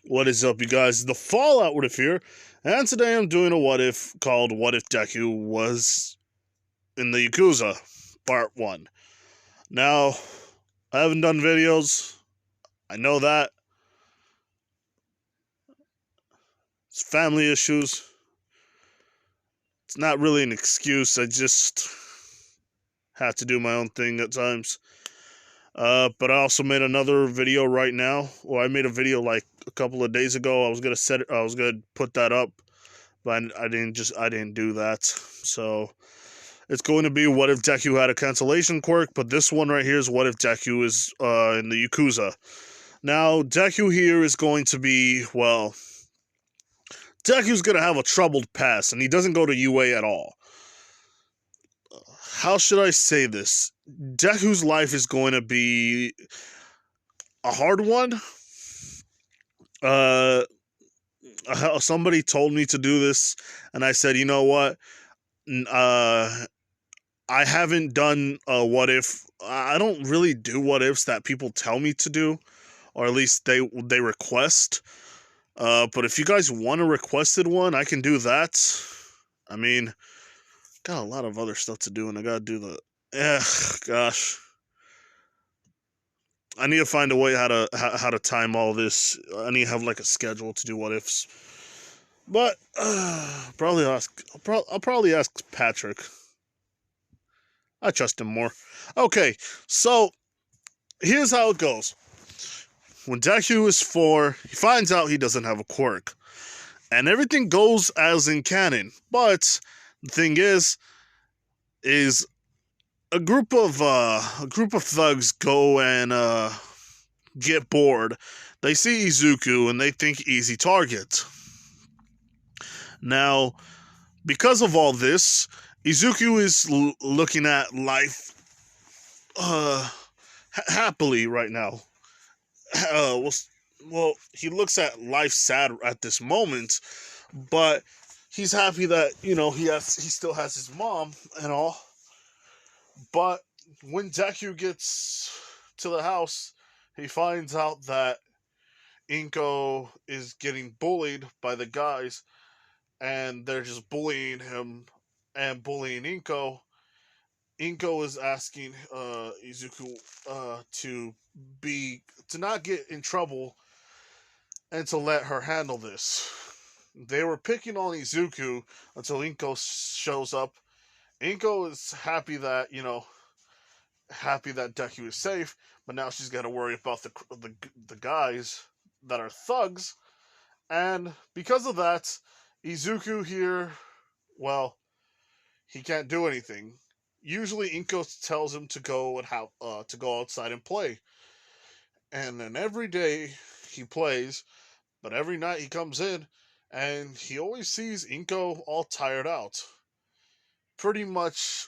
What is up, you guys? The Fallout What If here, and today I'm doing a what if called What If Deku Was in the Yakuza, Part 1. Now, I haven't done videos, I know that. It's family issues. It's not really an excuse, I just have to do my own thing at times. But I also made another video right now, or I made a video like a couple of days ago. I was gonna put that up, but I didn't do that. So it's going to be what if Deku had a cancellation quirk, but this one right here is what if Deku is in the Yakuza. Now Deku here is going to be, well, Deku's gonna have a troubled past, and he doesn't go to UA at all. How should I say this? Deku's life is going to be a hard one. Somebody told me to do this, and I said, you know what? I haven't done a what if. I don't really do what ifs that people tell me to do, or at least they request. But if you guys want a requested one, I can do that. I mean, got a lot of other stuff to do, and I gotta do the. Gosh. I need to find a way how to time all this. I need to have like a schedule to do what ifs. But I'll probably ask Patrick. I trust him more. Okay, so here's how it goes. When Deku is 4, he finds out he doesn't have a quirk, and everything goes as in canon. But the thing is a group of thugs go and get bored. They see Izuku and they think easy target. Now, because of all this, Izuku is looking at life happily right now. Well, he looks at life sad at this moment, but he's happy that he still has his mom and all. But when Deku gets to the house, he finds out that Inko is getting bullied by the guys, and they're just bullying him and bullying Inko. Inko is asking Izuku to not get in trouble and to let her handle this. They were picking on Izuku until Inko shows up. Inko is happy that Deku is safe, but now she's got to worry about the guys that are thugs, and because of that, Izuku here, well, he can't do anything. Usually, Inko tells him to go outside and play, and then every day he plays, but every night he comes in, and he always sees Inko all tired out, pretty much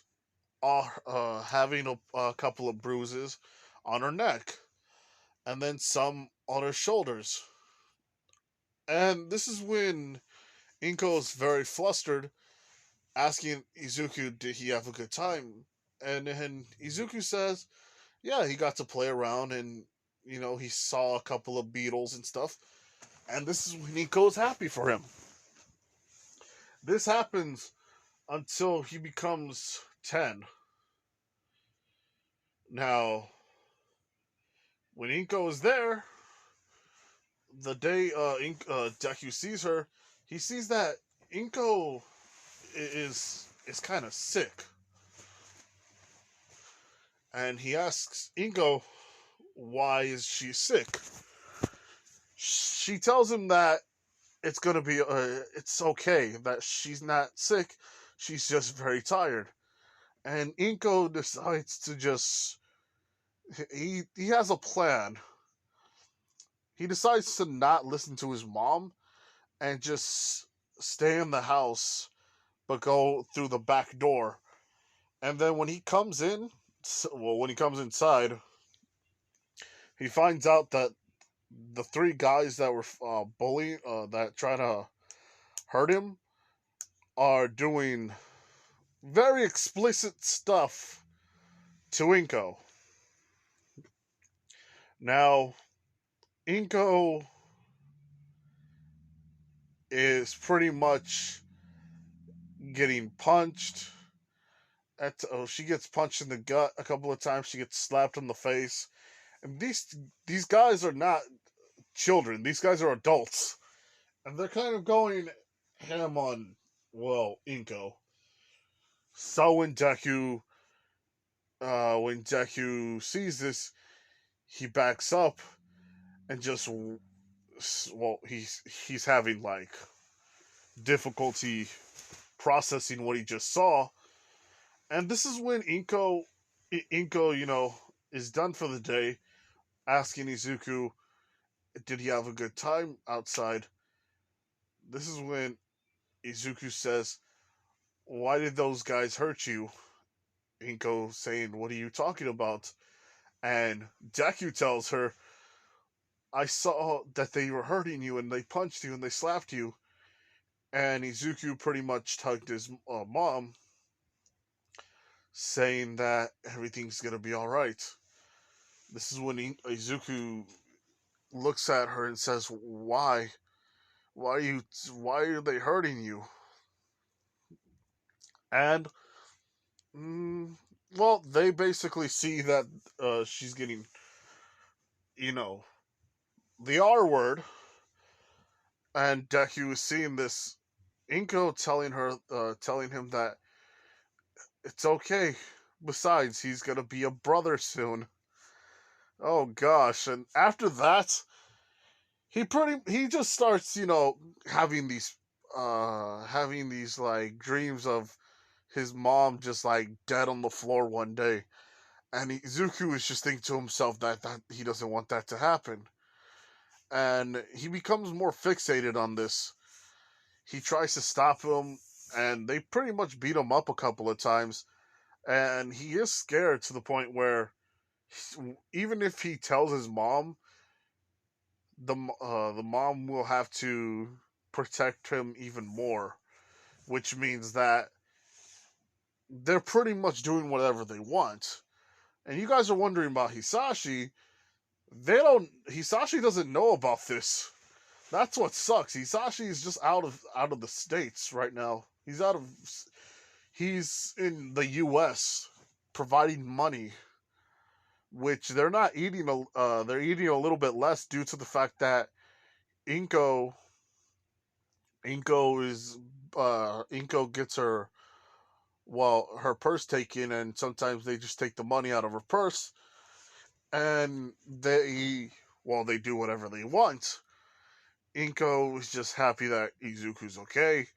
having a couple of bruises on her neck, and then some on her shoulders. And this is when Inko is very flustered, asking Izuku, did he have a good time? And then Izuku says, yeah, he got to play around and, he saw a couple of beetles and stuff. And this is when Inko's happy for him. This happens until he becomes 10. Now, when Inko is there, the day Deku sees her, he sees that Inko is kind of sick, and he asks Inko, why is she sick? She tells him that it's gonna be it's okay, that she's not sick, she's just very tired. And Inko decides to just he has a plan. He decides to not listen to his mom and just stay in the house, but go through the back door. And then when he comes inside, he finds out that the 3 guys that were bullying, that try to hurt him, are doing very explicit stuff to Inko. Now, Inko is pretty much getting punched. She gets punched in the gut a couple of times. She gets slapped in the face. And these guys are not children. These guys are adults, and they're kind of going ham on Inko. So when Deku sees this, he backs up and just he's having like difficulty processing what he just saw, and this is when Inko is done for the day, asking Izuku, did he have a good time outside? This is when Izuku says, why did those guys hurt you? Inko saying, what are you talking about? And Deku tells her, I saw that they were hurting you and they punched you and they slapped you. And Izuku pretty much tugged his mom, saying that everything's gonna be alright. This is when Izuku looks at her and says, why? Why are they hurting you? And mm, they basically see that she's getting, you know, the R word, and Deku is seeing this. Inko telling him that it's okay. Besides, he's gonna be a brother soon. Oh gosh! And after that, he just starts, having these like dreams of his mom just like dead on the floor one day, and Izuku is just thinking to himself that he doesn't want that to happen, and he becomes more fixated on this. He tries to stop him, and they pretty much beat him up a couple of times, and he is scared to the point where even if he tells his mom, the mom will have to protect him even more, which means that they're pretty much doing whatever they want. And you guys are wondering about Hisashi. Hisashi doesn't know about this. That's what sucks. Hisashi is just out of the states right now. He's in the US providing money, which they're not eating they're eating a little bit less due to the fact that Inko Inko gets her purse taken, and sometimes they just take the money out of her purse, and they do whatever they want. Inko is just happy that Izuku's okay,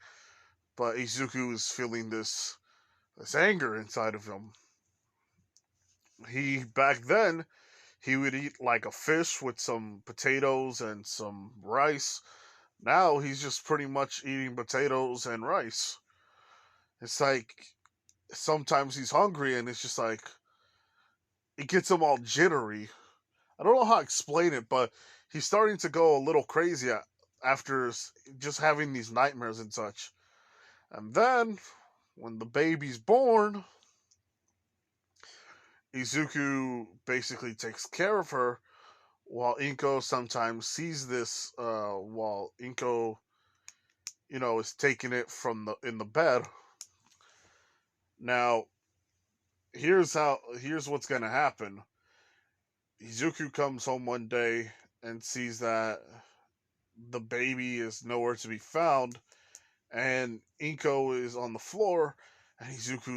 but Izuku is feeling this anger inside of him. Back then he would eat like a fish with some potatoes and some rice. Now he's just pretty much eating potatoes and rice. It's like sometimes he's hungry and it's just like it gets him all jittery. I don't know how to explain it, but he's starting to go a little crazy after just having these nightmares and such. And then when the baby's born, Izuku basically takes care of her, while Inko sometimes sees this while Inko, is taking it from the in the bed. Now, here's what's gonna happen. Izuku comes home one day and sees that the baby is nowhere to be found, and Inko is on the floor, and Izuku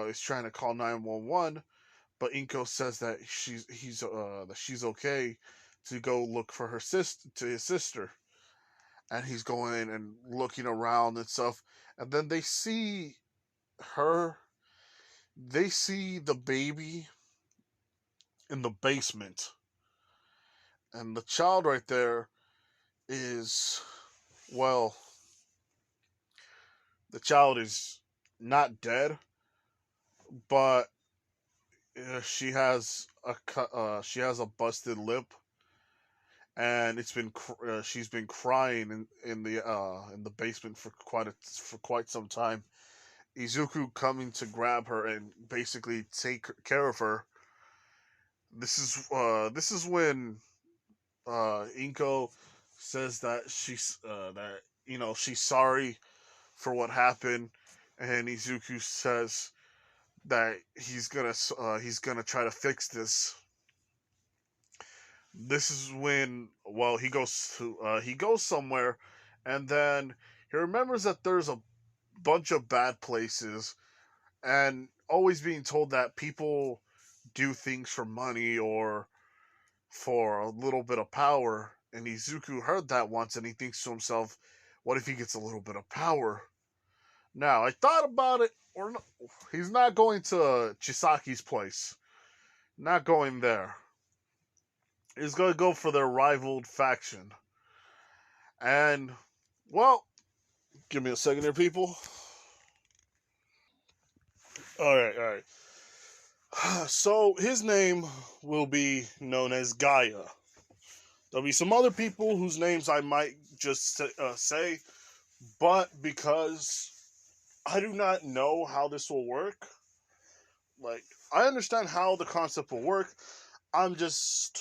is trying to call 911, but Inko says that she's okay to go look for his sister, and he's going and looking around and stuff, and then her they see the baby in the basement, and the child right there is well the child is not dead, but she has a busted lip, and she's been crying in the basement for quite some time. Izuku coming to grab her and basically take care of her. This is when Inko says that she's sorry for what happened, and Izuku says that he's gonna try to fix this. This is when he goes somewhere, and then he remembers that there's a bunch of bad places, and always being told that people do things for money or for a little bit of power. And Izuku heard that once, and he thinks to himself, "What if he gets a little bit of power?" Now I thought about it, or no, he's not going to Chisaki's place. Not going there. He's going to go for their rivaled faction. And, well, give me a second here, people. Alright. So, his name will be known as Gaia. There'll be some other people whose names I might just say, but because I do not know how this will work, like, I understand how the concept will work. I'm just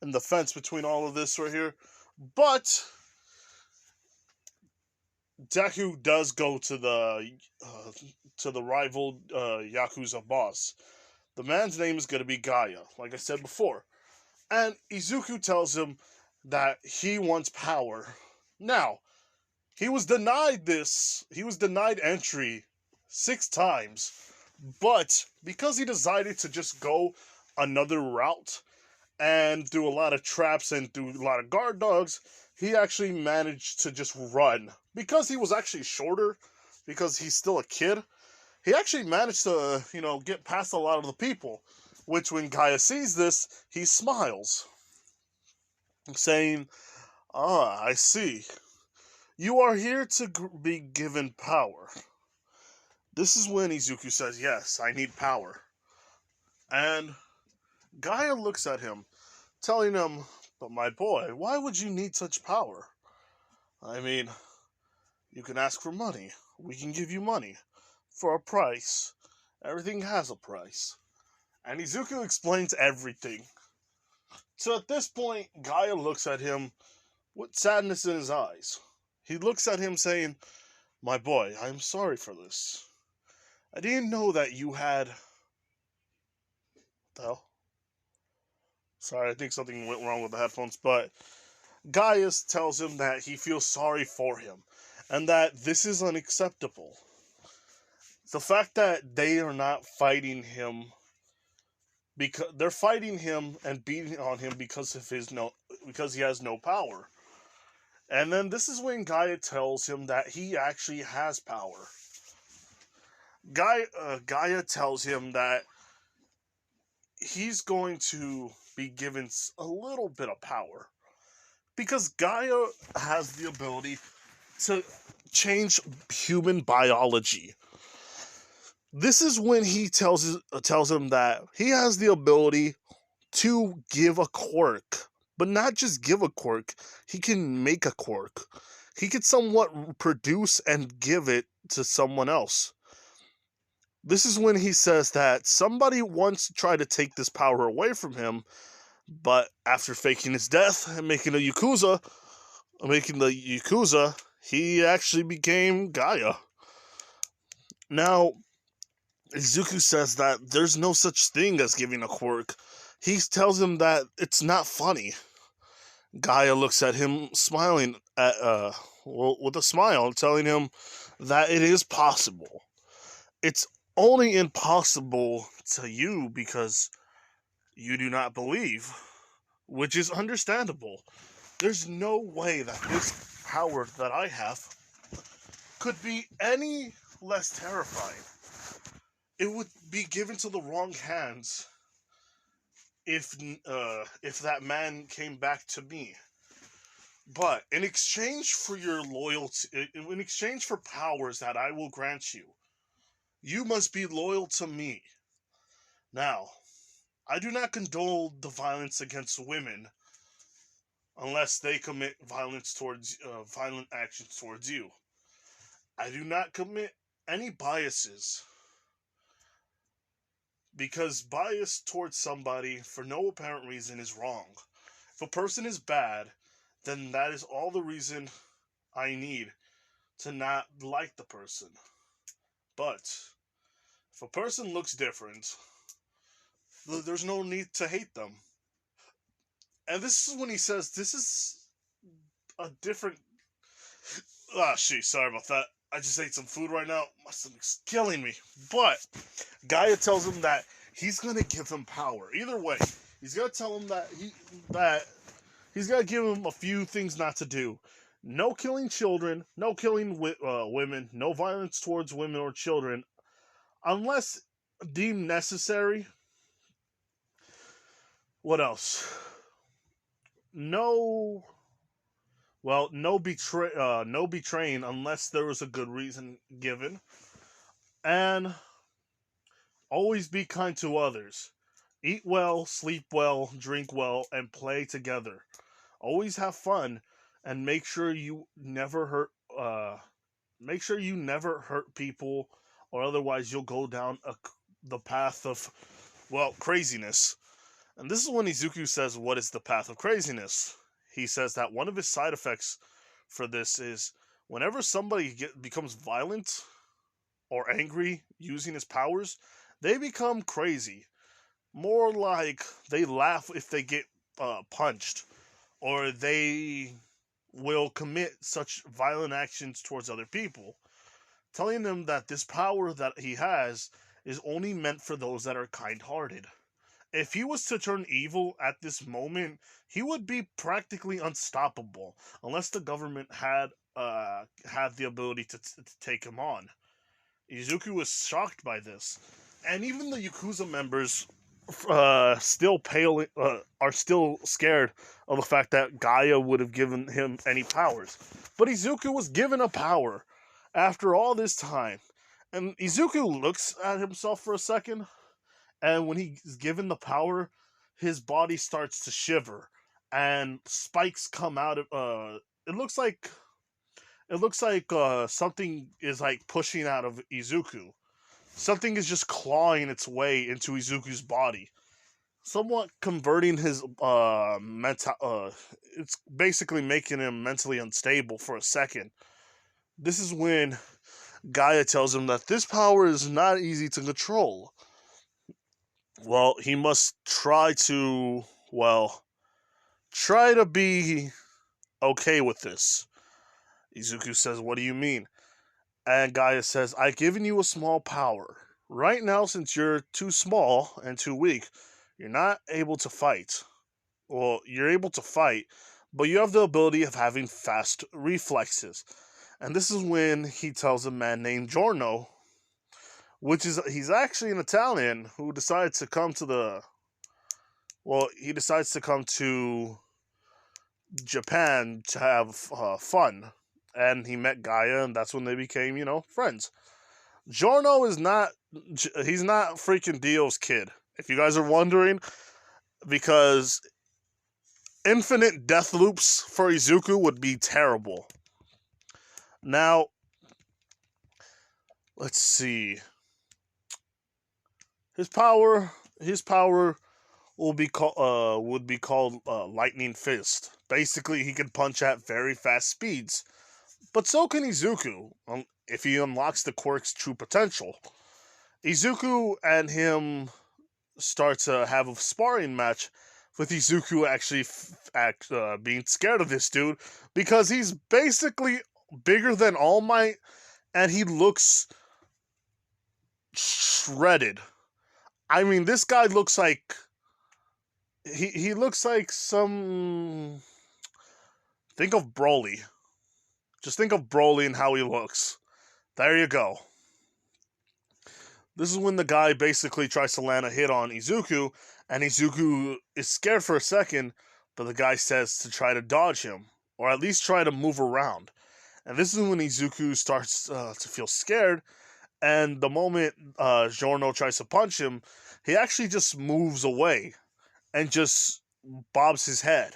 in the fence between all of this right here. But Deku does go to the rival Yakuza boss. The man's name is going to be Gaia, like I said before. And Izuku tells him that he wants power. Now, he was denied this. He was denied entry 6 times. But because he decided to just go another route and do a lot of traps and do a lot of guard dogs, he actually managed to just run. Because he was actually shorter, because he's still a kid, he actually managed to, get past a lot of the people. Which, when Gaia sees this, he smiles, saying, "Ah, I see. You are here to be given power." This is when Izuku says, "Yes, I need power." And Gaia looks at him, telling him, "But my boy, why would you need such power? I mean, you can ask for money. We can give you money. For a price. Everything has a price." And Izuku explains everything. So at this point, Gaia looks at him with sadness in his eyes. He looks at him saying, "My boy, I'm sorry for this. I didn't know that you had..." Well, sorry, I think something went wrong with the headphones, but Gaius tells him that he feels sorry for him and that this is unacceptable. The fact that they are not fighting him because they're fighting him and beating on him because because he has no power. And then this is when Gaia tells him that he actually has power. Gaia tells him that he's going to be given a little bit of power because Gaia has the ability to change human biology. This is when he tells him that he has the ability to give a quirk, but not just give a quirk. He can make a quirk. He could somewhat produce and give it to someone else. This is when he says that somebody once tried to take this power away from him, but after faking his death and making the Yakuza, he actually became Gaia. Now, Izuku says that there's no such thing as giving a quirk. He tells him that it's not funny. Gaia looks at him, smiling with a smile, telling him that it is possible. It's only impossible to you because you do not believe, which is understandable. There's no way that this power that I have could be any less terrifying. It would be given to the wrong hands if that man came back to me. But in exchange for your loyalty, in exchange for powers that I will grant you, you must be loyal to me. Now, I do not condone the violence against women unless they commit violent actions towards you. I do not commit any biases because bias towards somebody for no apparent reason is wrong. If a person is bad, then that is all the reason I need to not like the person. But if a person looks different, there's no need to hate them. And this is when he says this is a different. Ah, shit, sorry about that. I just ate some food right now. My stomach's killing me. But Gaia tells him that he's gonna give him power. Either way, he's gonna tell him that he's gonna give him a few things not to do. No killing children, no killing women, no violence towards women or children, unless deemed necessary. What else? No, well, no betraying unless there was a good reason given, and always be kind to others. Eat well, sleep well, drink well, and play together. Always have fun, and make sure you never hurt people, or otherwise you'll go down the path of, well, craziness. And this is when Izuku says, "What is the path of craziness?" He says that one of his side effects for this is whenever somebody becomes violent or angry using his powers, they become crazy. More like they laugh if they get punched, or they will commit such violent actions towards other people, telling them that this power that he has is only meant for those that are kind-hearted. If he was to turn evil at this moment, he would be practically unstoppable, unless the government had the ability to take him on. Izuku was shocked by this, and even the yakuza members are still scared of the fact that Gaia would have given him any powers. But Izuku was given a power after all this time, and Izuku looks at himself for a second. And when he's given the power, his body starts to shiver, and spikes come out of. It looks like something is like pushing out of Izuku. Something is just clawing its way into Izuku's body, somewhat converting his mental. It's basically making him mentally unstable for a second. This is when Gaia tells him that this power is not easy to control. Well, he must try to be okay with this. Izuku says, "What do you mean?" And Gaia says, "I've given you a small power. Right now, since you're too small and too weak, you're not able to fight. Well, you're able to fight, but you have the ability of having fast reflexes." And this is when he tells a man named Giorno, he's actually an Italian who decides to come to he decides to come to Japan to have fun. And he met Gaia, and that's when they became, friends. Giorno he's not freaking Dio's kid, if you guys are wondering, because infinite death loops for Izuku would be terrible. Now, let's see. His power would be called Lightning Fist. Basically, he can punch at very fast speeds, but so can Izuku if he unlocks the quirk's true potential. Izuku and him start to have a sparring match, with Izuku actually being scared of this dude because he's basically bigger than All Might, and he looks shredded. I mean, this guy looks like he looks like some. Think of Broly. Just think of Broly and how he looks. There you go. This is when the guy basically tries to land a hit on Izuku, and Izuku is scared for a second, but the guy says to try to dodge him, or at least try to move around. And this is when Izuku starts to feel scared, and the moment Giorno tries to punch him, he actually just moves away and just bobs his head.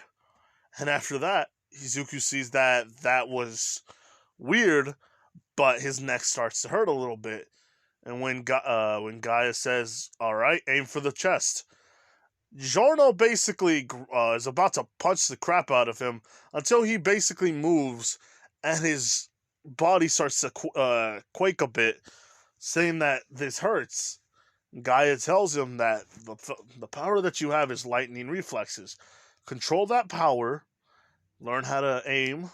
And after that, Izuku sees that was weird, but his neck starts to hurt a little bit. And when Gaia says, "All right, aim for the chest," Giorno basically is about to punch the crap out of him until he basically moves and his body starts to quake a bit, saying that this hurts. Gaia tells him that the power that you have is lightning reflexes. Control that power, learn how to aim,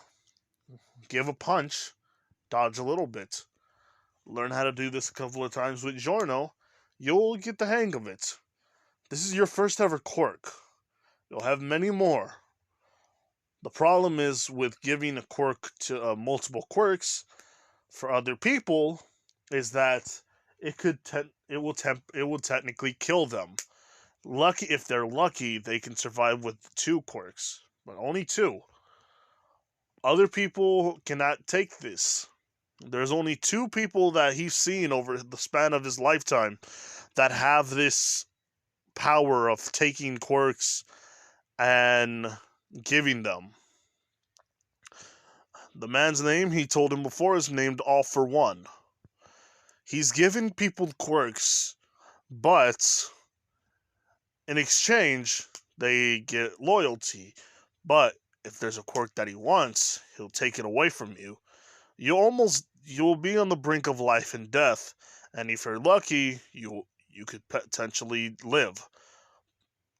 give a punch, dodge a little bit. Learn how to do this a couple of times with Giorno, you'll get the hang of it. This is your first ever quirk. You'll have many more. The problem is with giving a quirk to multiple quirks for other people is that it will technically kill them. Lucky if they're lucky, they can survive with 2 quirks, but only 2. Other people cannot take this. There's only 2 people that he's seen over the span of his lifetime that have this power of taking quirks and giving them. The man's name, he told him before, is named All for One. He's given people quirks, but in exchange, they get loyalty. But if there's a quirk that he wants, he'll take it away from you. You'll be on the brink of life and death, and if you're lucky, you could potentially live.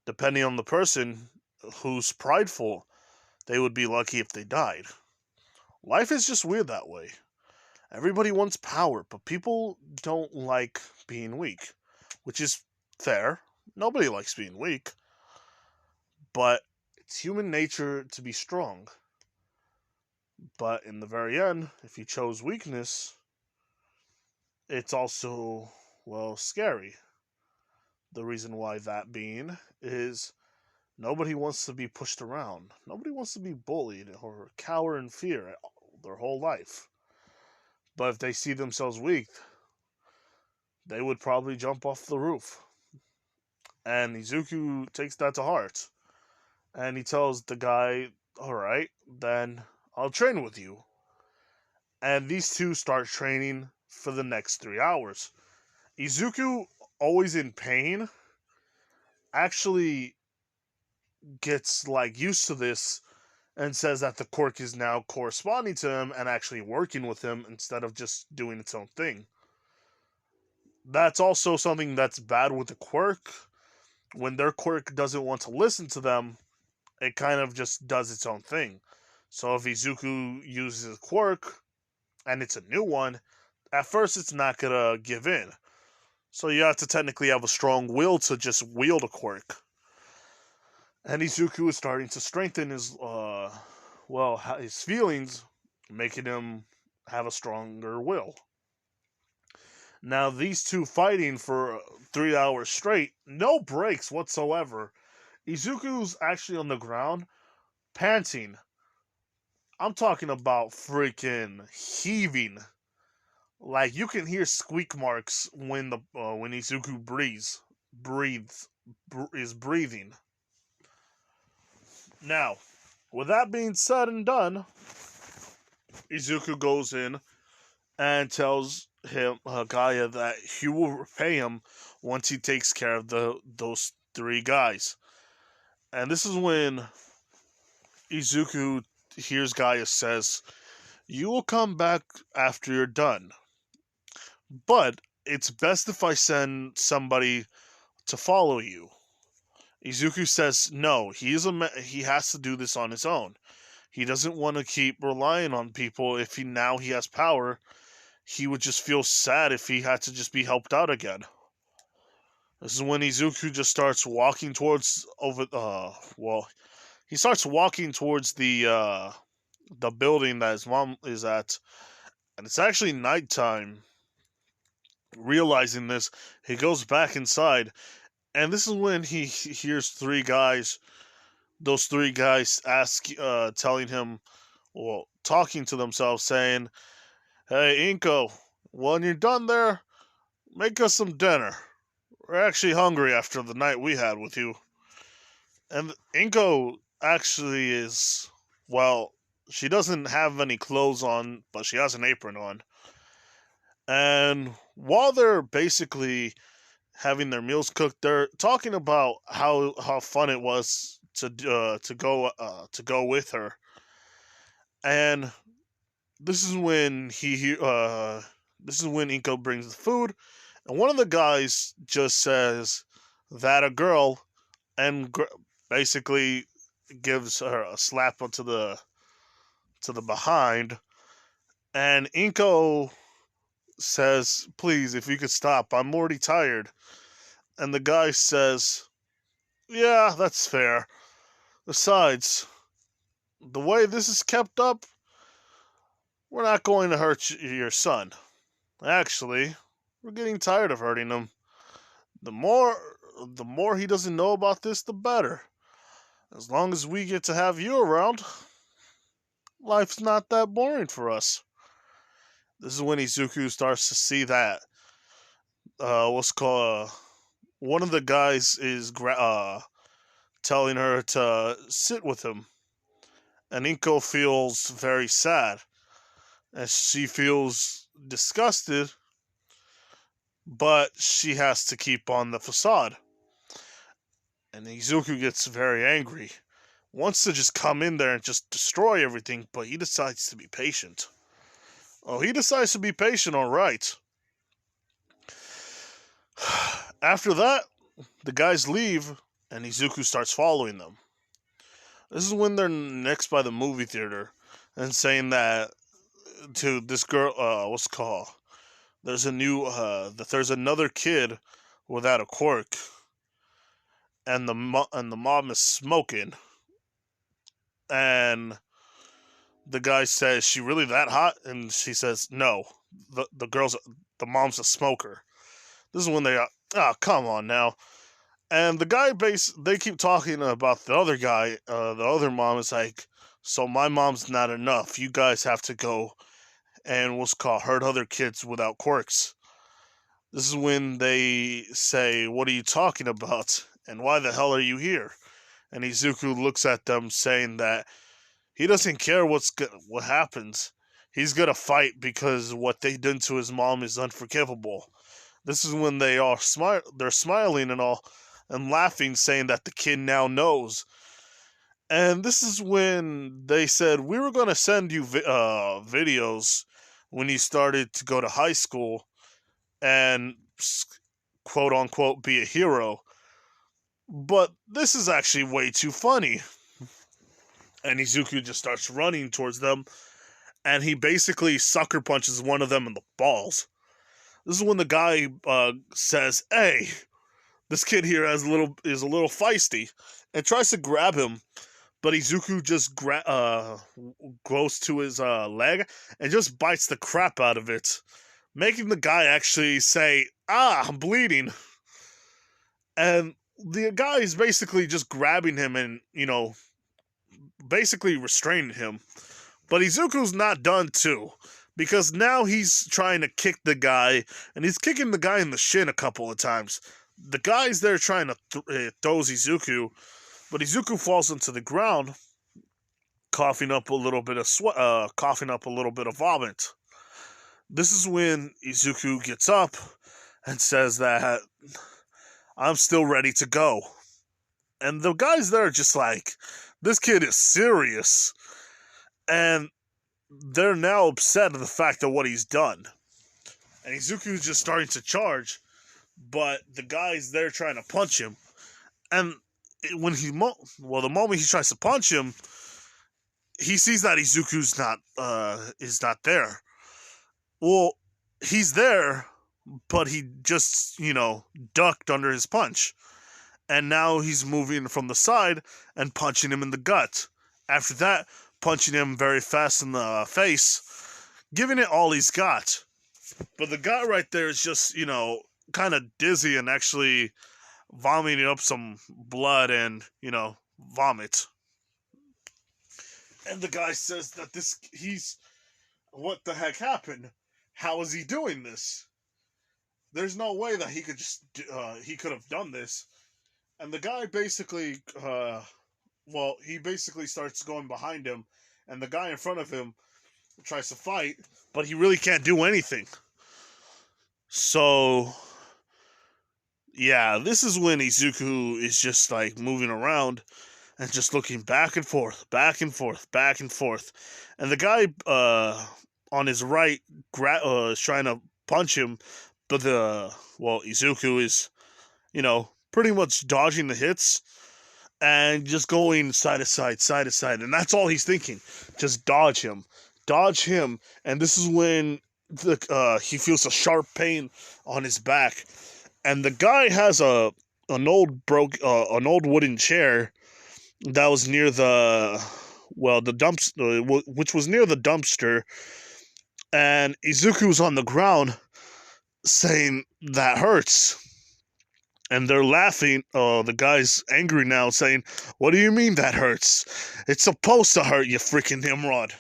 Depending on the person who's prideful, they would be lucky if they died. Life is just weird that way. Everybody wants power, but people don't like being weak, which is fair. Nobody likes being weak. But it's human nature to be strong. But in the very end, if you chose weakness, it's also, well, scary. The reason why that being is nobody wants to be pushed around. Nobody wants to be bullied or cower in fear their whole life. But if they see themselves weak, they would probably jump off the roof. And Izuku takes that to heart. And he tells the guy, alright, then I'll train with you. And these two start training for the next 3 hours. Izuku, always in pain, actually gets used to this and says that the quirk is now corresponding to him and actually working with him instead of just doing its own thing. That's also something that's bad with the quirk. When their quirk doesn't want to listen to them, it kind of just does its own thing. So if Izuku uses a quirk and it's a new one, at first it's not gonna give in. So you have to technically have a strong will to just wield a quirk. And Izuku is starting to strengthen his feelings, making him have a stronger will. Now these two fighting for 3 hours straight, no breaks whatsoever. Izuku's actually on the ground, panting. I'm talking about freaking heaving. Like you can hear squeak marks when Izuku is breathing. Now, with that being said and done, Izuku goes in and tells him Gaia that he will repay him once he takes care of those 3 guys. And this is when Izuku hears Gaia says, "You will come back after you're done. But it's best if I send somebody to follow you." Izuku says no, he has to do this on his own. He doesn't want to keep relying on people. If he has power, he would just feel sad if he had to just be helped out again. This is when Izuku just starts walking towards he starts walking towards the building that his mom is at, and it's actually nighttime. Realizing this, he goes back inside, and this is when he hears 3 guys. Those 3 guys telling him, talking to themselves, saying, "Hey, Inko, when you're done there, make us some dinner. We're actually hungry after the night we had with you." And Inko actually is, she doesn't have any clothes on, but she has an apron on. And while they're basically having their meals cooked. They're talking about how fun it was to go with her, and this is when this is when Inko brings the food, and one of the guys just says that a girl and basically gives her a slap onto the behind, and Inko says, "Please, if you could stop, I'm already tired." And the guy says, "Yeah, that's fair. Besides, the way this is kept up, we're not going to hurt your son. Actually, we're getting tired of hurting him. The more the more he doesn't know about this, the better. As long as we get to have you around, life's not that boring for us." This is when Izuku starts to see that what's called one of the guys is telling her to sit with him, and Inko feels very sad, and she feels disgusted, but she has to keep on the facade. And Izuku gets very angry, wants to just come in there and just destroy everything, but he decides to be patient. Oh, he decides to be patient, alright. After that, the guys leave, and Izuku starts following them. This is when they're next by the movie theater, and saying that to this girl, what's it called? There's there's another kid without a quirk, and the mom is smoking, and the guy says, "She really that hot?" And she says, "No, the mom's a smoker." This is when they come on now. And they keep talking about the other guy. The other mom is like, "So my mom's not enough. You guys have to go and what's called hurt other kids without quirks." This is when they say, "What are you talking about? And why the hell are you here?" And Izuku looks at them, saying that he doesn't care what happens. He's gonna fight because what they did to his mom is unforgivable. This is when they're smiling and all and laughing, saying that the kid now knows. And this is when they said, "We were gonna send you videos when you started to go to high school and quote unquote be a hero. But this is actually way too funny." And Izuku just starts running towards them, and he basically sucker punches one of them in the balls. This is when the guy says, "Hey, this kid here is a little feisty," and tries to grab him, but Izuku just goes to his leg and just bites the crap out of it, making the guy actually say, "Ah, I'm bleeding." And the guy is basically just grabbing him and, basically restraining him. But Izuku's not done too, because now he's trying to kick the guy, and he's kicking the guy in the shin a couple of times. The guy's there trying to throw Izuku, but Izuku falls into the ground, coughing up a little bit of coughing up a little bit of vomit. This is when Izuku gets up and says that, "I'm still ready to go." And the guys there are just like, this kid is serious. And they're now upset at the fact of what he's done. And Izuku's just starting to charge, but the guy's there trying to punch him. And when the moment he tries to punch him, he sees that Izuku's is not there. Well, he's there, but he just, ducked under his punch. And now he's moving from the side and punching him in the gut. After that, punching him very fast in the face, giving it all he's got. But the guy right there is just, kind of dizzy and actually vomiting up some blood and, vomit. And the guy says that what the heck happened? How is he doing this? There's no way that he could have done this. And the guy basically, he basically starts going behind him, and the guy in front of him tries to fight, but he really can't do anything. So Yeah, this is when Izuku is just like moving around and just looking back and forth, back and forth, back and forth. And the guy on his right is trying to punch him, but Izuku is, pretty much dodging the hits and just going side to side, side to side. And that's all he's thinking. Just dodge him. And this is when he feels a sharp pain on his back. And the guy has an old wooden chair that was near the dumpster, which was near the dumpster, and Izuku was on the ground saying that hurts, and they're laughing. The guy's angry now, saying, "What do you mean that hurts? It's supposed to hurt, you freaking Nimrod!"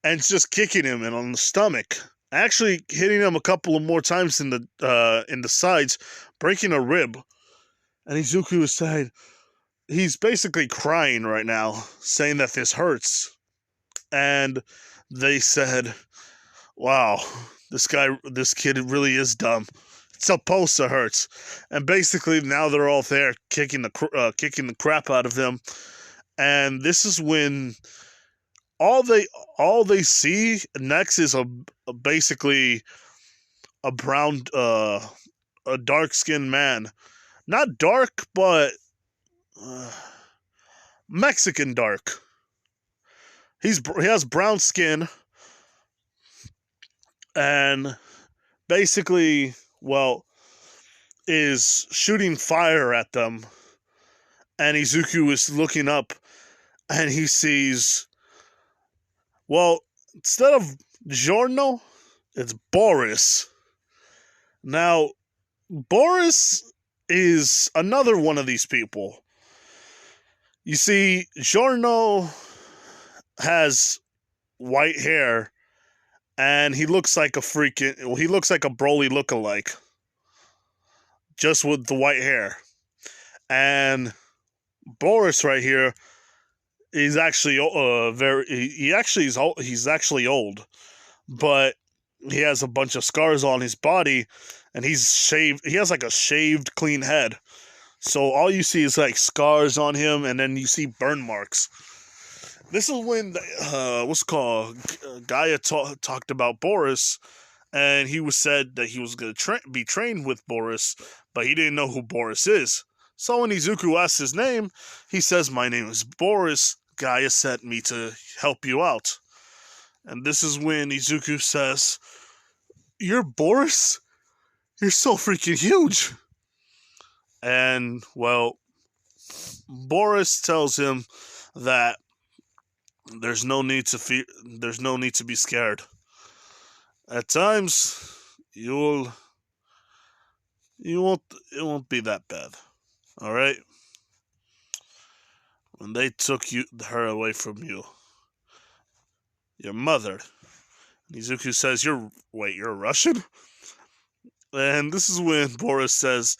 And it's just kicking him and on the stomach, actually hitting him a couple of more times in the sides, breaking a rib. And Izuku is saying, he's basically crying right now, saying that this hurts. And they said, "Wow, this kid really is dumb. It's supposed to hurt." And basically, now they're all there kicking the crap out of them. And this is when all they see next is basically a brown, a dark skinned man, not dark, but Mexican dark. He has brown skin, and basically, is shooting fire at them. And Izuku is looking up, and he sees, instead of Giorno, it's Boris. Now, Boris is another one of these people. You see, Giorno has white hair, and he looks like a Broly lookalike, just with the white hair. And Boris right here is actually he's actually old, but he has a bunch of scars on his body, and he's shaved. He has like a shaved, clean head. So all you see is like scars on him, and then you see burn marks. This is when Gaia talked about Boris, and he said that he was going to be trained with Boris, but he didn't know who Boris is. So when Izuku asks his name, he says, "My name is Boris. Gaia sent me to help you out." And this is when Izuku says, "You're Boris? You're so freaking huge." And, Boris tells him that there's no need to be scared. At times, it won't be that bad. All right? When they took her away from you, your mother. Izuku says, "You're a Russian?" And this is when Boris says,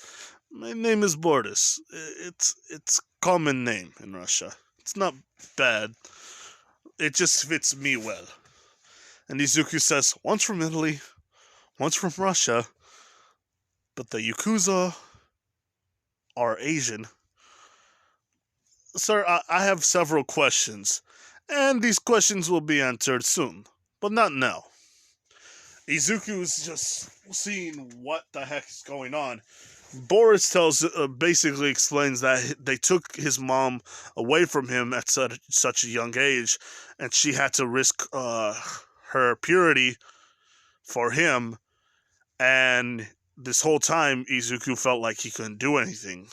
"My name is Boris. It's common name in Russia. It's not bad. It just fits me well." And Izuku says, "One's from Italy, one's from Russia, but the yakuza are Asian." Sir, I have several questions, and these questions will be answered soon, but not now. Izuku is just seeing what the heck is going on. Boris basically explains that they took his mom away from him at such a young age, and she had to risk her purity for him. And this whole time, Izuku felt like he couldn't do anything.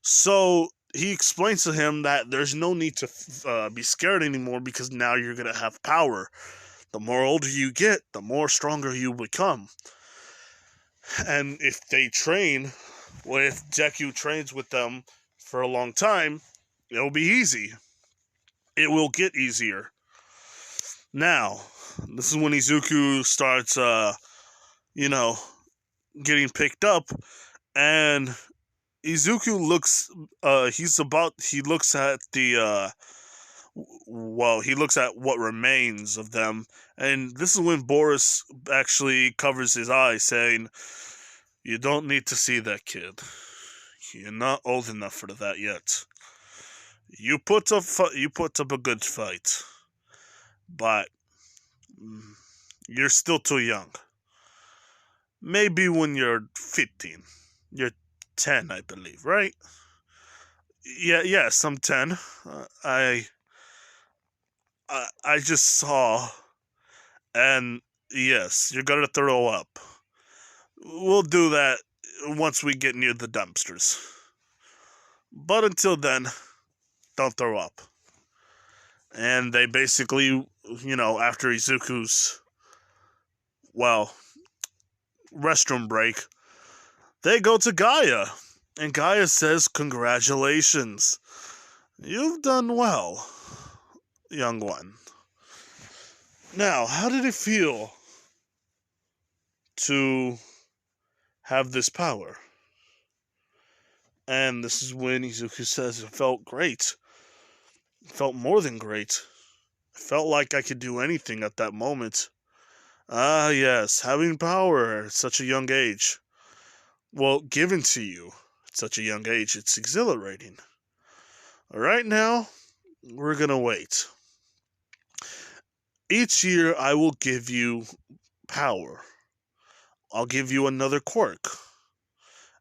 So he explains to him that there's no need to be scared anymore, because now you're gonna have power. The more older you get, the more stronger you become. And if they train, if Deku trains with them for a long time, it'll be easy. It will get easier. Now, this is when Izuku starts, getting picked up, and Izuku looks, he looks at he looks at what remains of them, and this is when Boris actually covers his eyes, saying, You don't need to see that, kid. You're not old enough for that yet. You put up a good fight, but you're still too young. Maybe when you're 15. You're 10, I believe, right? Yeah, yes, I'm 10. I just saw, and yes, you're gonna throw up. We'll do that once we get near the dumpsters. But until then, don't throw up. And they basically, after Izuku's, well, restroom break, they go to Gaia. And Gaia says, "Congratulations. You've done well, young one." Now, how did it feel to have this power? And this is when Izuku says it felt great. It felt more than great. It felt like I could do anything at that moment. Ah, yes, having power at such a young age. Well, given to you at such a young age, it's exhilarating. Alright, now, we're gonna wait. Each year, I will give you power. I'll give you another quirk.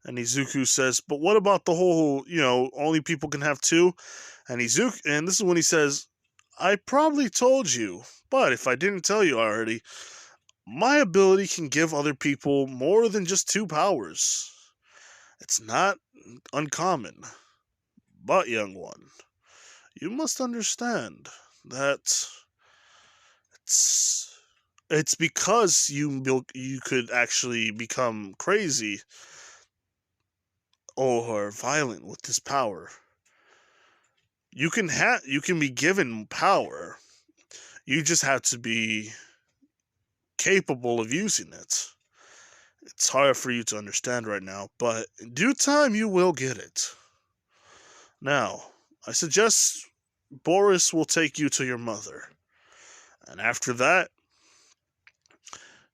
And Izuku says, "But what about the whole, only people can have two?" And this is when he says, "I probably told you, but if I didn't tell you already, my ability can give other people more than just two powers. It's not uncommon. But, young one, you must understand that it's because you could actually become crazy or violent with this power. You can be given power. You just have to be capable of using it. It's hard for you to understand right now, but in due time you will get it. Now, I suggest Boris will take you to your mother. And after that,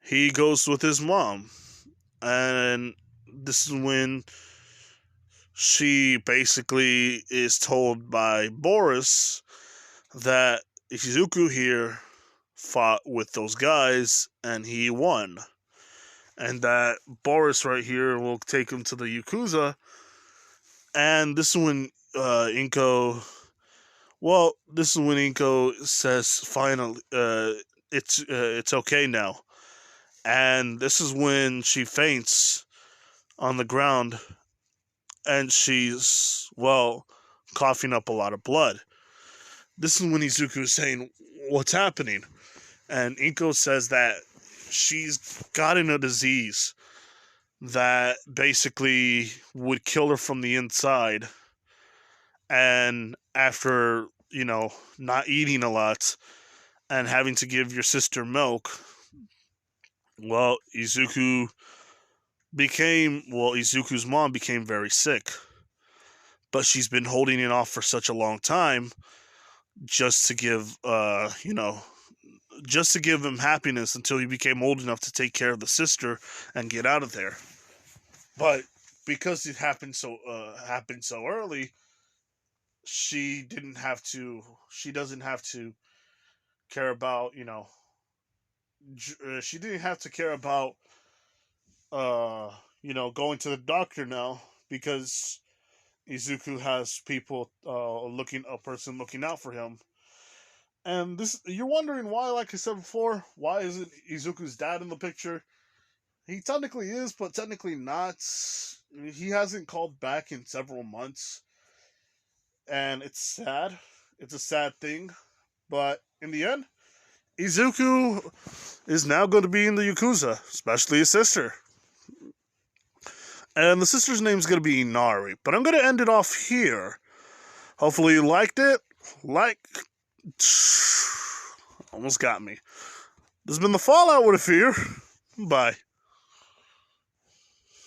he goes with his mom. And this is when she basically is told by Boris that Izuku here fought with those guys and he won. And that Boris right here will take him to the yakuza. And this is when this is when Inko says finally, it's okay now. And this is when she faints on the ground and she's, coughing up a lot of blood. This is when Izuku is saying, "What's happening?" And Inko says that she's gotten a disease that basically would kill her from the inside. And after, not eating a lot and having to give your sister milk, Izuku's mom became very sick. But she's been holding it off for such a long time just to give, just to give him happiness until he became old enough to take care of the sister and get out of there. But because it happened so early, she doesn't have to care about, she didn't have to care about, going to the doctor now because Izuku has a person looking out for him. And you're wondering why, like I said before, why isn't Izuku's dad in the picture? He technically is, but technically not. He hasn't called back in several months. And it's sad. It's a sad thing. But in the end, Izuku is now going to be in the yakuza, especially his sister. And the sister's name is going to be Inari. But I'm going to end it off here. Hopefully you liked it. Almost got me. This has been the Fallout with a Fear. Bye.